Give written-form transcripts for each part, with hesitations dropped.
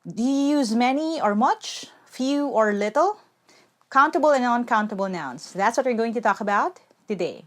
Do you use many or much, few or little? Countable and non-countable nouns. That's what we're going to talk about today.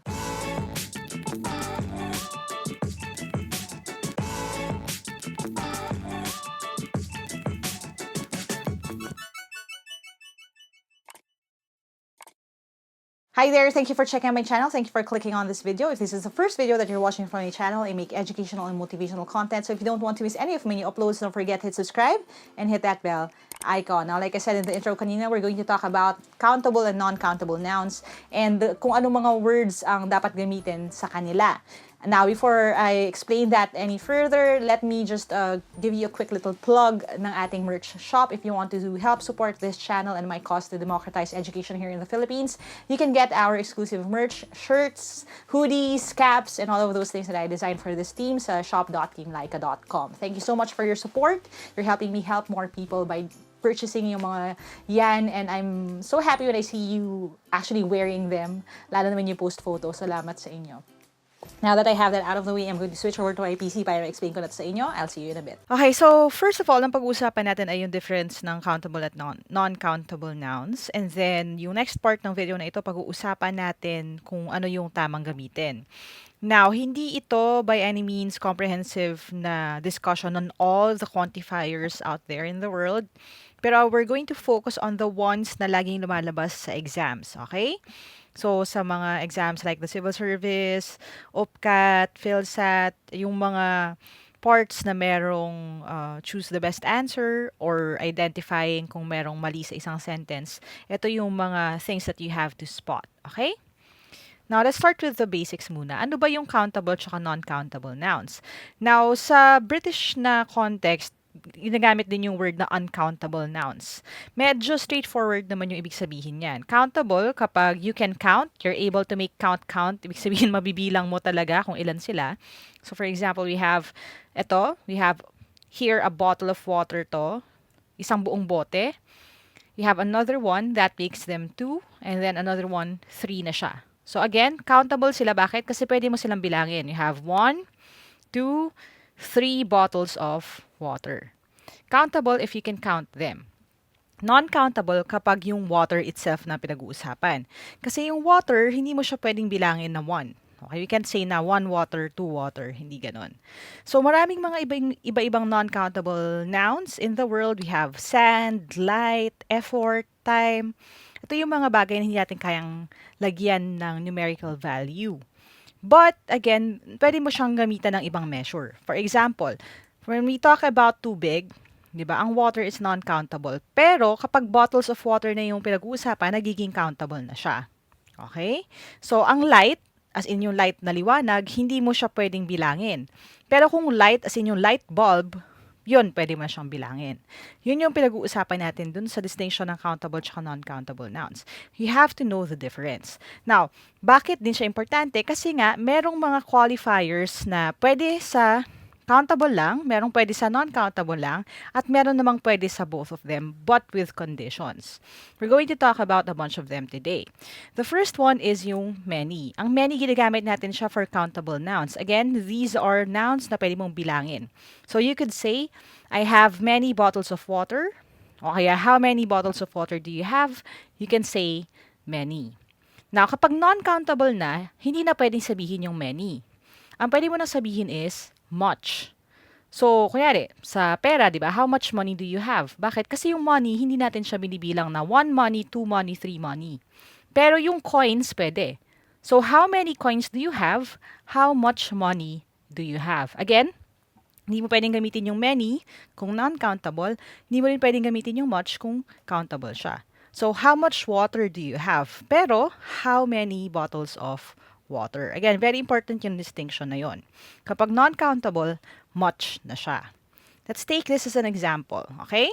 Hi there, thank you for checking out my channel. Thank you for clicking on this video. If this is the first video that you're watching from my channel, I make educational and motivational content. So if you don't want to miss any of my new uploads, don't forget to hit subscribe and hit that bell icon. Now, like I said in the intro kanina, we're going to talk about countable and non-countable nouns and kung ano mga words ang dapat gamitin sa kanila. Now, before I explain that any further, let me just give you a quick little plug ng ating merch shop. If you want to help support this channel and my cause to democratize education here in the Philippines, you can get our exclusive merch, shirts, hoodies, caps, and all of those things that I designed for this team sa shop.teamlyqa.com. Thank you so much for your support. You're helping me help more people by purchasing yung mga yan, and I'm so happy when I see you actually wearing them, lalo na when you post photos. Salamat sa inyo. Now that I have that out of the way, I'm going to switch over to my PC para explain ko na sa inyo. I'll see you in a bit. Okay, so first of all, ang pag-uusapan natin ay yung difference ng countable at non-countable nouns. And then, yung next part ng video na ito, pag-uusapan natin kung ano yung tamang gamitin. Now, hindi ito by any means comprehensive na discussion on all the quantifiers out there in the world. Pero we're going to focus on the ones na laging lumalabas sa exams, okay? So, sa mga exams like the civil service, UPCAT, PhilSat, yung mga parts na merong choose the best answer or identifying kung merong mali sa isang sentence, ito yung mga things that you have to spot. Okay? Now, let's start with the basics muna. Ano ba yung countable at non-countable nouns? Now, sa British na context, ginagamit din yung word na uncountable nouns. Medyo straightforward naman yung ibig sabihin yan. Countable, kapag you can count, you're able to make count. Ibig sabihin, mabibilang mo talaga kung ilan sila. So, for example, we have here a bottle of water to, isang buong bote. You have another one that makes them 2, and then another one, 3 na siya. So, again, countable sila. Bakit? Kasi pwede mo silang bilangin. You have 1, 2, 3 bottles of water. Countable if you can count them. Non-countable kapag yung water itself na pinag-uusapan. Kasi yung water, hindi mo siya pwedeng bilangin na 1. Okay, we can't say na 1 water, 2 water. Hindi ganon. So, maraming mga iba-ibang non-countable nouns in the world. We have sand, light, effort, time. Ito yung mga bagay na hindi natin kayang lagyan ng numerical value. But, again, pwede mo siyang gamitan ng ibang measure. For example, when we talk about tubig, di ba, ang water is non-countable. Pero, kapag bottles of water na yung pinag-uusapan, nagiging countable na siya. Okay? So, ang light, as in yung light na liwanag, hindi mo siya pwedeng bilangin. Pero kung light, as in yung light bulb, yun, pwede mo siyang bilangin. Yun yung pinag-uusapan natin dun sa distinction ng countable at non-countable nouns. You have to know the difference. Now, bakit din siya importante? Kasi nga, merong mga qualifiers na pwede sa countable lang, merong pwede sa non-countable lang, at meron namang pwede sa both of them, but with conditions. We're going to talk about a bunch of them today. The first one is yung many. Ang many, ginagamit natin siya for countable nouns. Again, these are nouns na pwede mong bilangin. So you could say, I have many bottles of water. O kaya, how many bottles of water do you have? You can say, many. Now, kapag non-countable na, hindi na pwedeng sabihin yung many. Ang pwede mo na sabihin is, much. So, kunyari, sa pera, di ba? How much money do you have? Bakit? Kasi yung money, hindi natin siya binibilang na 1 money, 2 money, 3 money. Pero yung coins, pwede. So, how many coins do you have? How much money do you have? Again, hindi mo pwedeng gamitin yung many kung non-countable. Hindi mo rin pwedeng gamitin yung much kung countable siya. So, how much water do you have? Pero, how many bottles of water? Again, very important yung distinction na yon. Kapag non-countable, much na siya. Let's take this as an example, okay?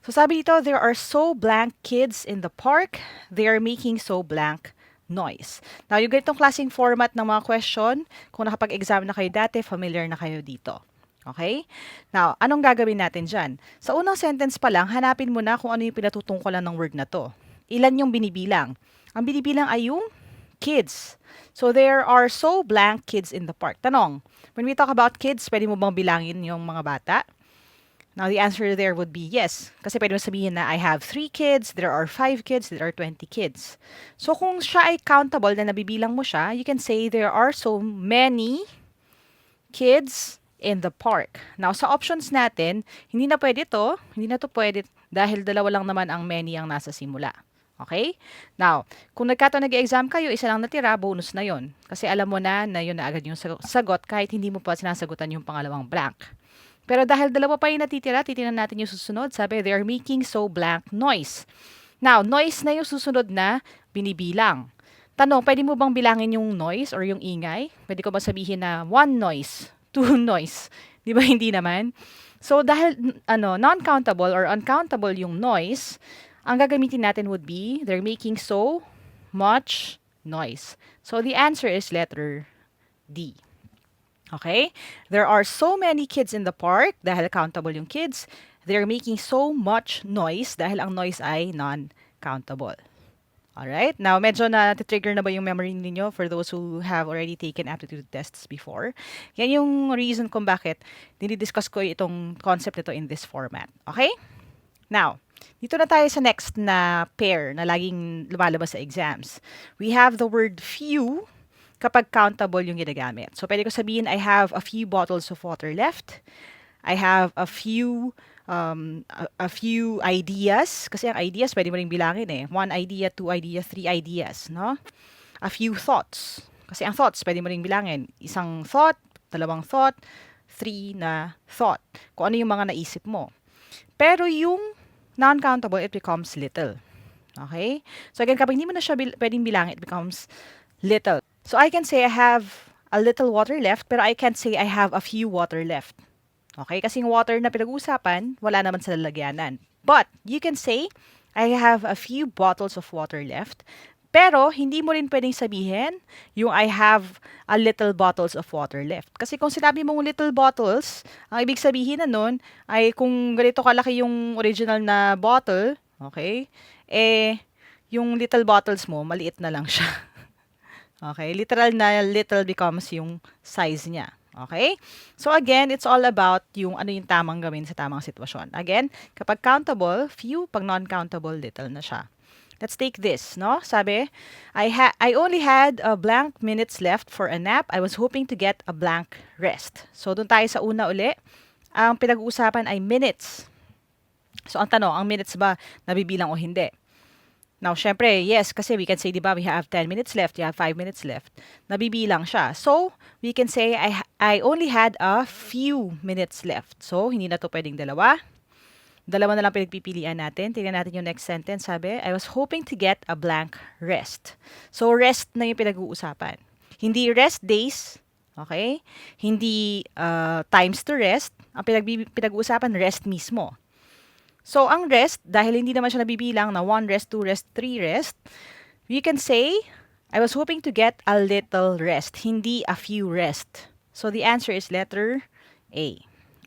So sabi dito, there are so blank kids in the park. They are making so blank noise. Now, yung ganitong klaseng format ng mga question, kung nakapag-exam na kayo dati, familiar na kayo dito. Okay? Now, anong gagawin natin dyan? Sa unang sentence pa lang, hanapin mo na kung ano yung pinatutungkulan ng word na to. Ilan yung binibilang? Ang binibilang ay yung kids. So, there are so blank kids in the park. Tanong, when we talk about kids, pwede mo bang bilangin yung mga bata? Now, the answer there would be yes. Kasi pwede mo sabihin na I have 3 kids, there are 5 kids, there are 20 kids. So, kung siya ay countable na nabibilang mo siya, you can say there are so many kids in the park. Now, sa options natin, hindi na pwede to. Hindi na to pwede dahil dalawa lang naman ang many ang nasa simula. Okay? Now, kung nag-exam kayo, isa lang natira, bonus na yon. Kasi alam mo na yun na agad yung sagot kahit hindi mo pa sinasagutan yung pangalawang blank. Pero dahil dalawa pa yung natitira, titingnan natin yung susunod. Sabi, they are making so blank noise. Now, noise na yung susunod na binibilang. Tanong, pwede mo bang bilangin yung noise or yung ingay? Pwede ko ba sabihin na 1 noise, 2 noise? Di ba hindi naman? So, dahil non-countable or uncountable yung noise, ang gagamitin natin would be, they're making so much noise. So, the answer is letter D. Okay? There are so many kids in the park dahil countable yung kids. They're making so much noise dahil ang noise ay non-countable. Alright? Now, medyo na-trigger na ba yung memory ninyo for those who have already taken aptitude tests before? Yan yung reason kung bakit dinidiscuss ko itong concept nito in this format. Okay? Now, dito na tayo sa next na pair na laging lumalabas sa exams. We have the word few kapag countable yung ginagamit. So, pwede ko sabihin, I have a few bottles of water left. I have a few ideas. Kasi ang ideas, pwede mo rin bilangin eh. 1 idea, 2 ideas, 3 ideas, no? A few thoughts. Kasi ang thoughts, pwede mo rin bilangin. Isang thought, 2 thought, 3 na thought. Kung ano yung mga naisip mo. Pero yung non-countable, it becomes little. Okay? So, again, kapag hindi mo na siya pwedeng bilangin, it becomes little. So, I can say I have a little water left, pero I can't say I have a few water left. Okay? Kasi yung water na pinag-uusapan, wala naman sa lalagyanan. But, you can say, I have a few bottles of water left, pero hindi mo rin pwedeng sabihin yung I have a little bottles of water left. Kasi kung sinabi mong little bottles, ang ibig sabihin na nun ay kung ganito kalaki yung original na bottle, okay, yung little bottles mo, maliit na lang siya. Okay, literal na little becomes yung size niya. Okay? So again, it's all about yung ano yung tamang gawin sa tamang sitwasyon. Again, kapag countable, few, pag non-countable, little na siya. Let's take this, no? Sabi, I only had a blank minutes left for a nap. I was hoping to get a blank rest. So doon tayo sa una uli. Ang pinag-uusapan ay minutes. So ang tanong, ang minutes ba nabibilang o hindi? Now, syempre, yes, kasi we can say, di ba, we have 10 minutes left, we have 5 minutes left. Nabibilang siya. So, we can say, I only had a few minutes left. So, hindi na to pwedeng dalawa. Dalawa na lang pinagpipilian natin. Tingnan natin yung next sentence. Sabi, I was hoping to get a blank rest. So, rest na yung pinag-uusapan. Hindi rest days, okay? Hindi times to rest. Ang pinag-uusapan, rest mismo. So, ang rest, dahil hindi naman siya nabibilang na 1 rest, 2 rest, 3 rest, we can say, I was hoping to get a little rest, hindi a few rest. So, the answer is letter A.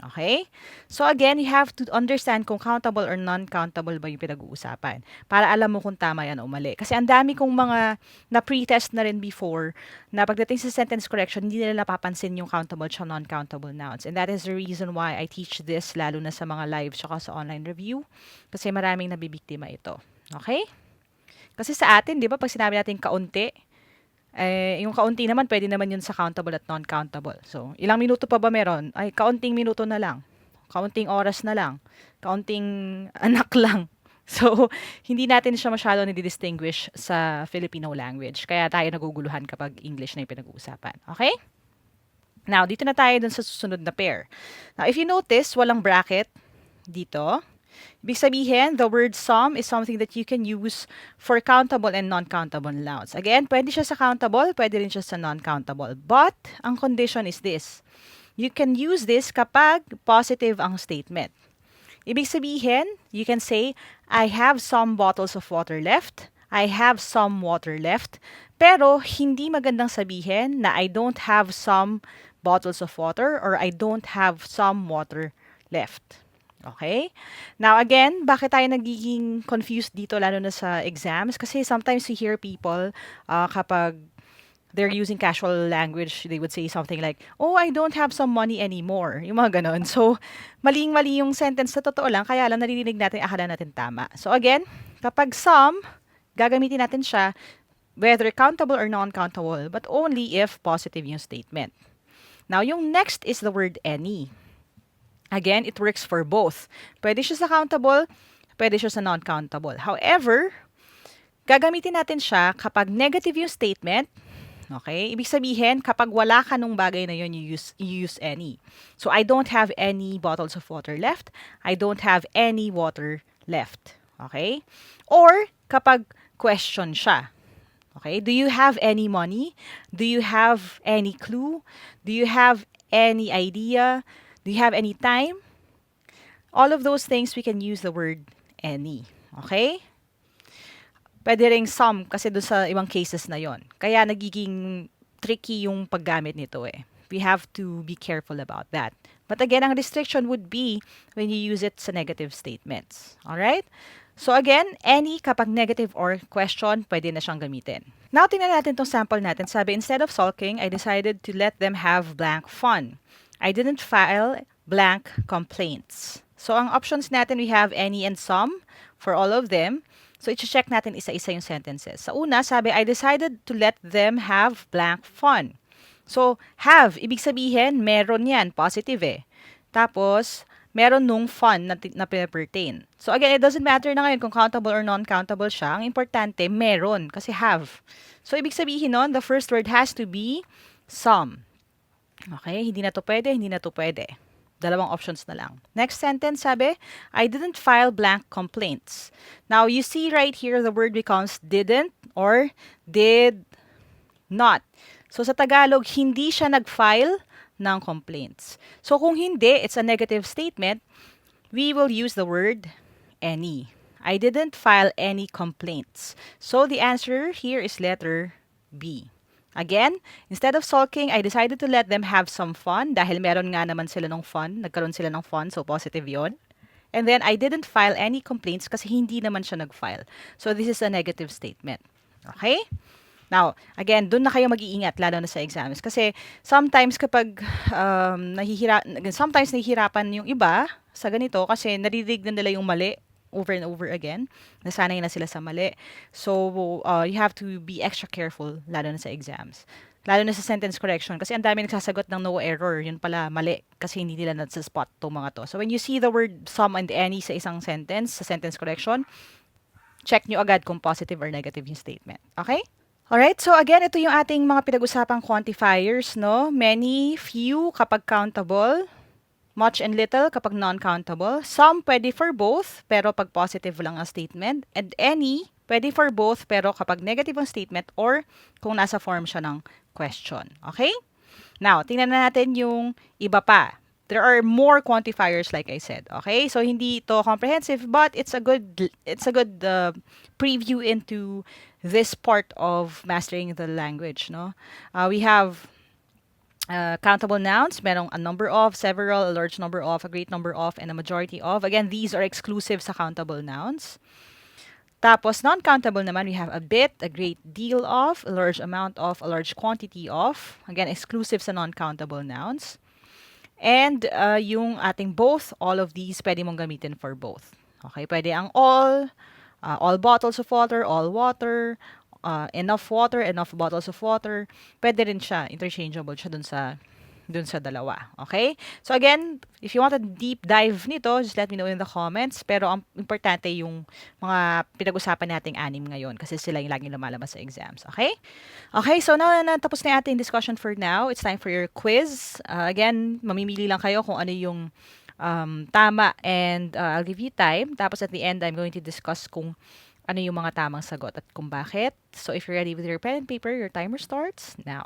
Okay? So, again, you have to understand kung countable or non-countable ba yung pinag-uusapan para alam mo kung tama yan o mali. Kasi ang dami kong mga na-pre-test na rin before na pagdating sa sentence correction, hindi nila napapansin yung countable at non-countable nouns. And that is the reason why I teach this lalo na sa mga live tsaka sa online review kasi maraming nabibiktima ito. Okay? Kasi sa atin, di ba, pag sinabi natin kaunti, yung kaunti naman, pwede naman yun sa countable at non-countable. So, ilang minuto pa ba meron? Ay, kaunting minuto na lang. Kaunting oras na lang. Kaunting anak lang. So, hindi natin siya masyado nidi-distinguish sa Filipino language. Kaya tayo naguguluhan kapag English na yung pinag-uusapan. Okay? Now, dito na tayo dun sa susunod na pair. Now, if you notice, walang bracket dito. Ibig sabihin, the word some is something that you can use for countable and non-countable nouns. Again, pwede siya sa countable, pwede rin siya sa non-countable. But, ang condition is this. You can use this kapag positive ang statement. Ibig sabihin, you can say, I have some bottles of water left. I have some water left. Pero, hindi magandang sabihin na I don't have some bottles of water or I don't have some water left. Okay? Now, again, bakit tayo nagiging confused dito, lalo na sa exams? Kasi sometimes we hear people kapag they're using casual language, they would say something like, "Oh, I don't have some money anymore." Yung mga ganon. So, maling-mali yung sentence sa totoo lang, kaya lang naririnig natin, akala natin tama. So, again, kapag some, gagamitin natin siya whether countable or non-countable, but only if positive yung statement. Now, yung next is the word any. Again, it works for both. Pwede siya sa countable, pwede siya sa non-countable. However, gagamitin natin siya kapag negative yung statement. Okay? Ibig sabihin, kapag wala ka nung bagay na yun, you use any. So, I don't have any bottles of water left. I don't have any water left. Okay? Or, kapag question siya. Okay? Do you have any money? Do you have any clue? Do you have any idea? Do you have any time? All of those things, we can use the word any. Okay? Pwede ring some kasi doon sa ibang cases na yon. Kaya nagiging tricky yung paggamit nito eh. We have to be careful about that. But again, ang restriction would be when you use it sa negative statements. Alright? So again, any kapag negative or question, pwede na siyang gamitin. Now, tingnan natin itong sample natin. Sabi, instead of sulking, I decided to let them have blank fun. I didn't file blank complaints. So, ang options natin, we have any and some for all of them. So, i-check natin isa-isa yung sentences. Sa una, sabi, I decided to let them have blank fun. So, have, ibig sabihin, meron yan, positive eh. Tapos, meron nung fun na pinapertain. So, again, it doesn't matter na ngayon kung countable or non-countable siya. Ang importante, meron, kasi have. So, ibig sabihin nun, the first word has to be some. Okay? Hindi na to pwede, hindi na to pwede. Dalawang options na lang. Next sentence, sabi, I didn't file blank complaints. Now, you see right here, the word becomes didn't or did not. So, sa Tagalog, hindi siya nag-file ng complaints. So, kung hindi, it's a negative statement, we will use the word any. I didn't file any complaints. So, the answer here is letter B. Again, instead of sulking, I decided to let them have some fun dahil meron nga naman sila ng fun. Nagkaroon sila ng fun, so positive yon. And then, I didn't file any complaints kasi hindi naman siya nag-file. So, this is a negative statement. Okay? Now, again, doon na kayo mag-iingat, lalo na sa exams. Kasi, sometimes kapag sometimes nahihirapan yung iba sa ganito kasi naririnig na nila yung mali over and over again. Nasanay na sila sa mali. So, you have to be extra careful, lalo na sa exams. Lalo na sa sentence correction. Kasi ang dami nagsasagot ng no error. Yun pala, mali. Kasi hindi nila nasa-spot itong mga to. So, when you see the word some and any sa isang sentence, sa sentence correction, check nyo agad kung positive or negative yung statement. Okay? Alright, so again, ito yung ating mga pinag-usapang quantifiers, no? Many, few kapag countable, much and little kapag non-countable. Some pwede for both, pero pag positive lang ang statement. And any, pwede for both, pero kapag negative ang statement or kung nasa form siya ng question. Okay? Now, tingnan na natin yung iba pa. There are more quantifiers like I said. Okay? So, hindi ito comprehensive, but it's a good preview into this part of mastering the language, no? We have countable nouns, merong a number of, several, a large number of, a great number of, and a majority of. Again, these are exclusive sa countable nouns. Tapos, non-countable naman, we have a bit, a great deal of, a large amount of, a large quantity of. Again, exclusive sa non-countable nouns. And yung ating both, all of these, pwede mong gamitin for both. Okay, pwede ang all bottles of water, all water, enough water, enough bottles of water. Pwede rin siya, interchangeable siya dun sa dalawa. Okay? So again, if you want a deep dive nito, just let me know in the comments. Pero ang importante yung mga pinag-usapan nating anim ngayon kasi sila yung laging lumalabas sa exams. Okay? Okay, so now natapos na yung ating discussion for now. It's time for your quiz. Again, mamimili lang kayo kung ano yung tama and I'll give you time. Tapos at the end, I'm going to discuss kung ano yung mga tamang sagot at kung bakit. So if you're ready with your pen and paper, your timer starts now.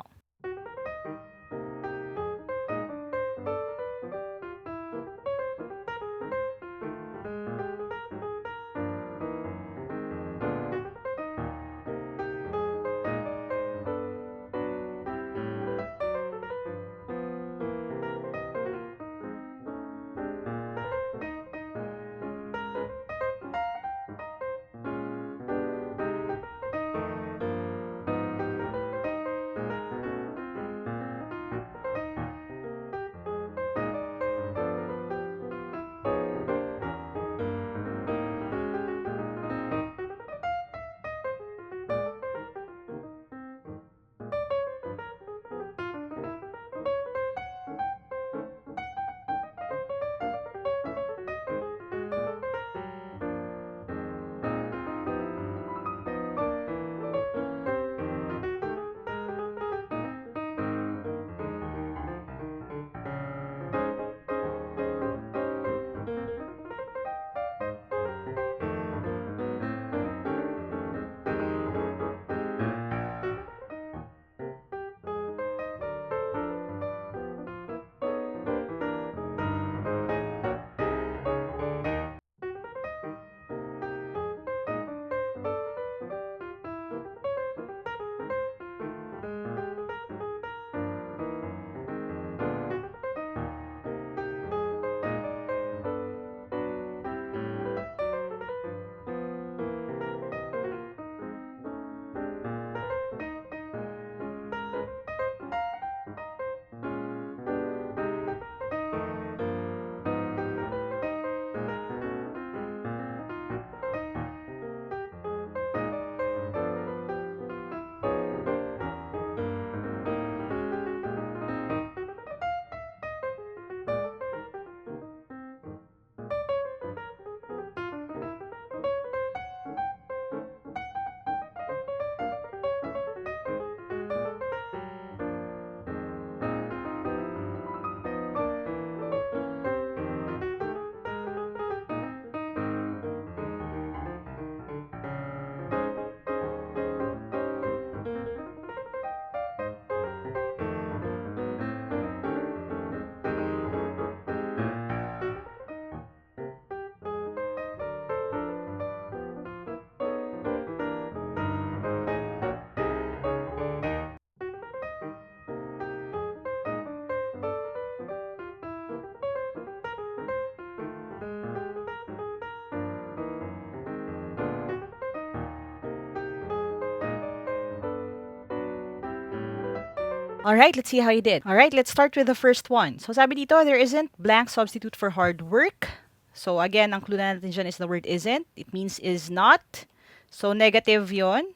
Alright, let's see how you did. Alright, let's start with the first one. So sabi dito, there isn't blank substitute for hard work. So again, ang clue na natin dyan is the word isn't. It means is not. So negative yon.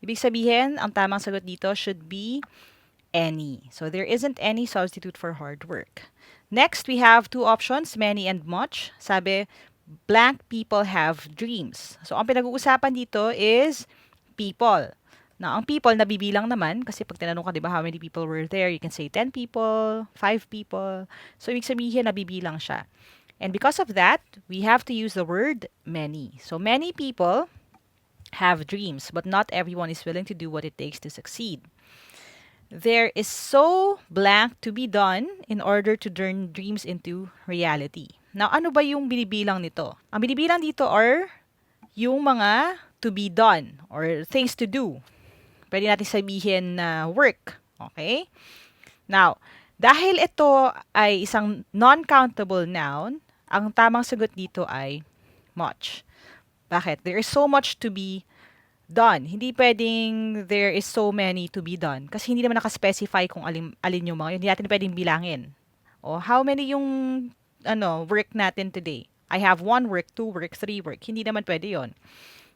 Ibig sabihin, ang tamang sagot dito should be any. So there isn't any substitute for hard work. Next, we have two options, many and much. Sabi, blank people have dreams. So ang pinag-uusapan dito is people. Now, ang people, nabibilang naman. Kasi pag tinanong ka, di ba, how many people were there? You can say 10 people, 5 people. So, ibig sabihin, nabibilang siya. And because of that, we have to use the word many. So, many people have dreams, but not everyone is willing to do what it takes to succeed. There is so blank to be done in order to turn dreams into reality. Now, ano ba yung binibilang nito? Ang binibilang dito are yung mga to be done or things to do. Pwede natin sabihin na work. Okay? Now, dahil ito ay isang non-countable noun, ang tamang sagot dito ay much. Bakit? There is so much to be done. Hindi pwedeng there is so many to be done. Kasi hindi naman nakaspecify kung alin yung mga yun. Hindi natin pwedeng bilangin. O, how many yung work natin today? I have 1 work, 2 work, 3 work. Hindi naman pwede yon.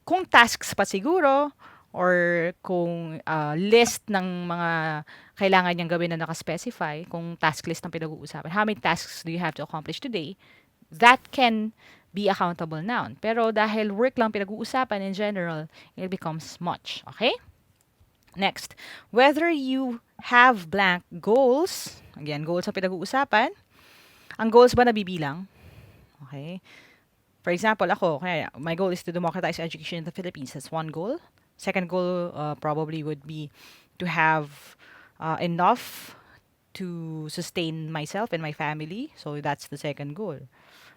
Kung tasks pa siguro, or kung list ng mga kailangan niyang gawin na nakaspecify, kung task list ng pinag-uusapan, how many tasks do you have to accomplish today, that can be a countable noun. Pero dahil work lang pinag-uusapan in general, it becomes much. Okay? Next, whether you have blank goals, again, goals ang pinag-uusapan, ang goals ba nabibilang? Okay? For example, ako, my goal is to democratize education in the Philippines. That's one goal. Second goal probably would be to have enough to sustain myself and my family. So that's the second goal.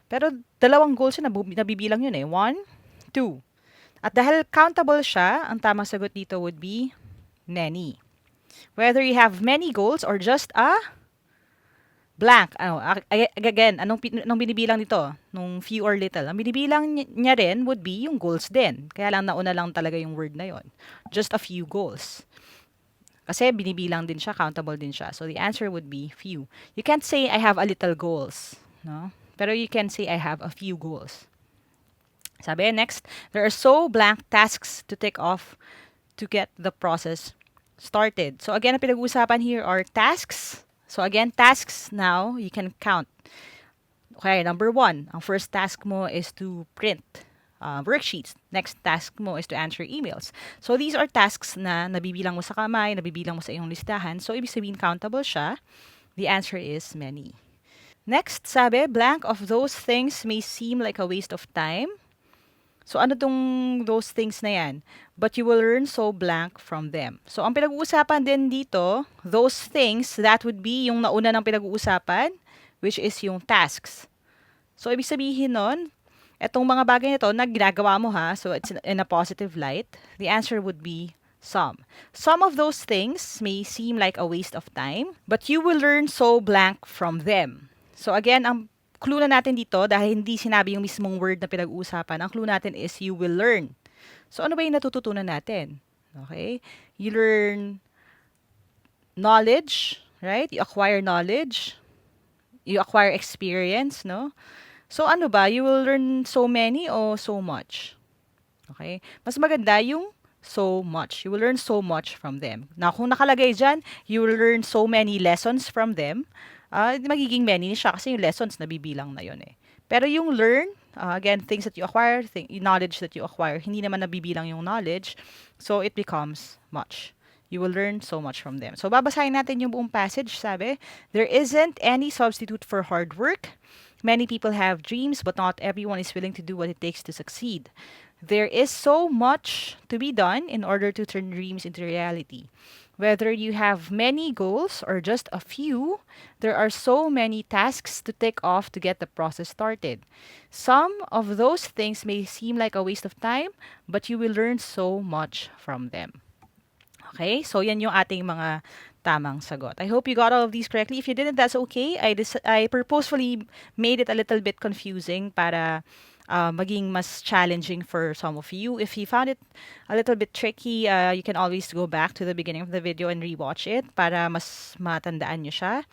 Pero dalawang goals yun, nabibilang yun eh. 1, 2. At dahil countable siya, ang tamang sagot dito would be many. Whether you have many goals or just a blank. Again, anong binibilang dito? Nung few or little. Ang binibilang niya rin would be yung goals din. Kaya lang nauna lang talaga yung word na yon. Just a few goals. Kasi binibilang din siya, countable din siya. So the answer would be few. You can't say I have a little goals. No? Pero you can say I have a few goals. Sabi, next, there are so blank tasks to take off to get the process started. So again, ang pinag-uusapan here are tasks. So again, tasks now, you can count. Okay, number 1, ang first task mo is to print worksheets. Next task mo is to answer emails. So these are tasks na nabibilang mo sa kamay, nabibilang mo sa iyong listahan. So ibig sabihin countable siya. The answer is many. Next, sabi, blank of those things may seem like a waste of time. So ano tong those things na yan? But you will learn so blank from them. So ang pinag-uusapan din dito, those things, that would be yung nauna ng pinag-uusapan, which is yung tasks. So ibig sabihin nun, etong mga bagay nito na ginagawa mo ha, so it's in a positive light, the answer would be some. Some of those things may seem like a waste of time, but you will learn so blank from them. So again, ang clue na natin dito, dahil hindi sinabi yung mismong word na pinag-uusapan, ang clue natin is you will learn. So ano ba yung natututunan natin? Okay? You learn knowledge, right? You acquire knowledge. You acquire experience, no? So ano ba? You will learn so many o so much? Okay? Mas maganda yung so much. You will learn so much from them. Now, kung nakalagay dyan, you will learn so many lessons from them, magiging many siya kasi yung lessons nabibilang na yun eh. Pero yung learn, again, things that you acquire, knowledge that you acquire, hindi naman nabibilang yung knowledge, so it becomes much. You will learn so much from them. So babasahin natin yung buong passage, sabi, there isn't any substitute for hard work. Many people have dreams, but not everyone is willing to do what it takes to succeed. There is so much to be done in order to turn dreams into reality. Whether you have many goals or just a few, there are so many tasks to take off to get the process started. Some of those things may seem like a waste of time, but you will learn so much from them. Okay? So, yan yung ating mga tamang sagot. I hope you got all of these correctly. If you didn't, that's okay. I purposefully made it a little bit confusing para maging mas challenging for some of you. If you found it a little bit tricky, you can always go back to the beginning of the video and rewatch it para mas matandaan nyo siya.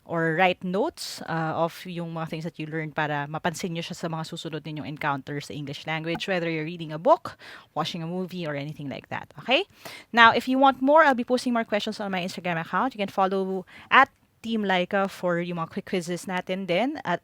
Or write notes of yung mga things that you learned para mapansin nyo siya sa mga susunod ninyong encounters sa English language, whether you're reading a book, watching a movie, or anything like that. Okay? Now, if you want more, I'll be posting more questions on my Instagram account. You can follow at Team Lyqa for yung mga quick quizzes natin din at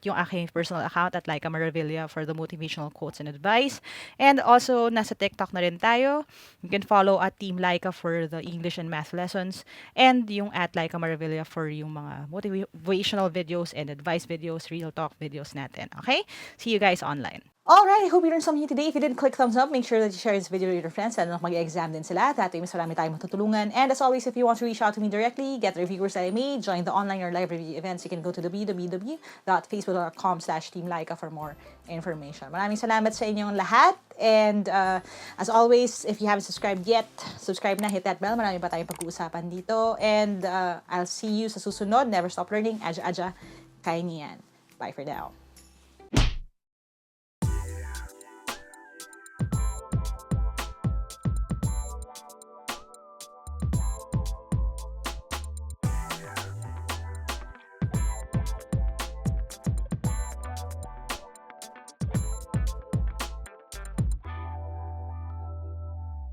yung aking personal account at Lyqa Maravilla for the motivational quotes and advice. And also, nasa TikTok na rin tayo. You can follow at Team Lyqa for the English and math lessons and yung at Lyqa Maravilla for yung mga motivational videos and advice videos, real talk videos natin. Okay? See you guys online. Alright, I hope you learned something today. If you didn't, click thumbs up. Make sure that you share this video with your friends and mag-exam din sila. That way, mas marami tayong matutulungan. And as always, if you want to reach out to me directly, get the reviewers that I made, join the online or live review events, you can go to www.facebook.com/teamlyqa for more information. Maraming salamat sa inyong lahat. And as always, if you haven't subscribed yet, subscribe na, hit that bell. Marami pa tayong pag-uusapan dito. And I'll see you sa susunod. Never stop learning. Aja, kaya niyan. Bye for now.